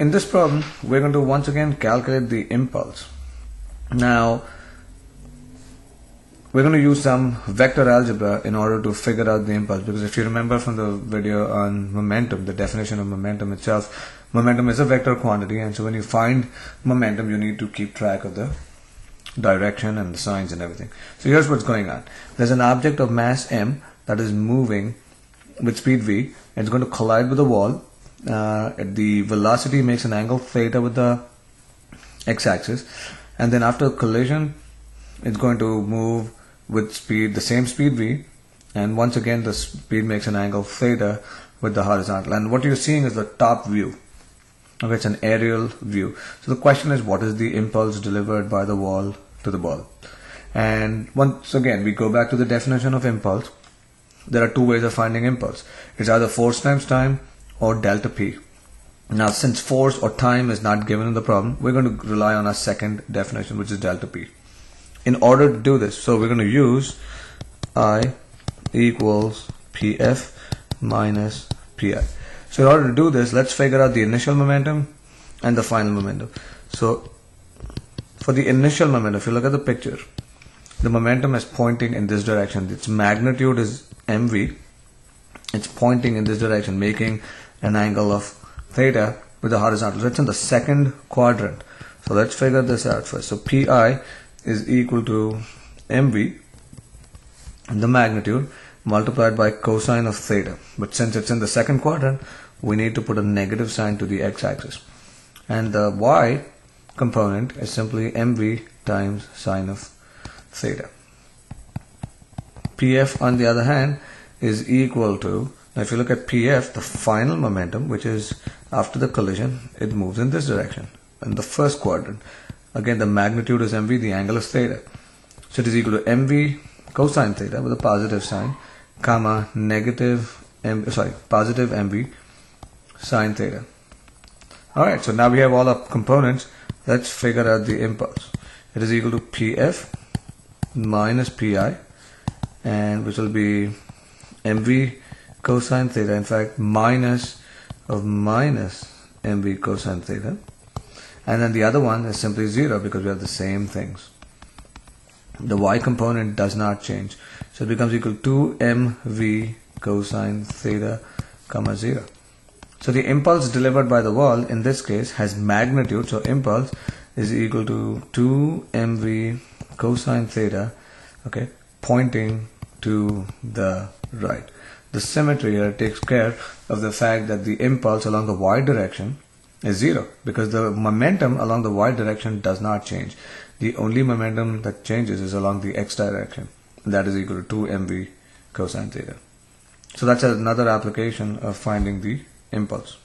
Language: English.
in this problem, we're going to once again calculate the impulse. Now, we're going to use some vector algebra in order to figure out the impulse, because if you remember from the video on momentum, the definition of momentum itself, momentum is a vector quantity, and so when you find momentum, you need to keep track of the direction and the signs and everything. So here's what's going on. There's an object of mass m that is moving with speed v. It's going to collide with the wall. The velocity makes an angle theta with the x-axis, and then after collision, it's going to move with speed, the same speed v, and once again the speed makes an angle theta with the horizontal. And what you're seeing is the top view. Okay, it's an aerial view. So the question is, what is the impulse delivered by the wall to the ball? And once again, we go back to the definition of impulse. There are two ways of finding impulse. It's either force times time or delta p. Now, since force or time is not given in the problem, we're going to rely on our second definition, which is delta p. In order to do this, so we're going to use I equals pf minus pi. So in order to do this, let's figure out the initial momentum and the final momentum. So for the initial momentum, if you look at the picture, the momentum is pointing in this direction. Its magnitude is mv. It's pointing in this direction, making an angle of theta with the horizontal. So it's in the second quadrant. So let's figure this out first. So pi is equal to mv, the magnitude, multiplied by cosine of theta. But since it's in the second quadrant, we need to put a negative sign to the x-axis. And the y component is simply mv times sine of theta. Pf, on the other hand, is equal to, now if you look at Pf, the final momentum, which is after the collision, it moves in this direction, in the first quadrant. Again, the magnitude is mv, the angle is theta. So it is equal to mv cosine theta with a positive sign, comma positive mv sine theta. Alright, so now we have all our components. Let's figure out the impulse. It is equal to Pf minus Pi, and which will be mv cosine theta, in fact minus mv cosine theta, and then the other one is simply 0 because we have the same things. The y component does not change, so it becomes equal to mv cosine theta comma 0. So the impulse delivered by the wall in this case has magnitude, so impulse is equal to 2 mv cosine theta, okay, pointing to the right. The symmetry here takes care of the fact that the impulse along the y direction is 0 because the momentum along the y direction does not change. The only momentum that changes is along the x direction. That is equal to 2 mv cosine theta. So that's another application of finding the impulse.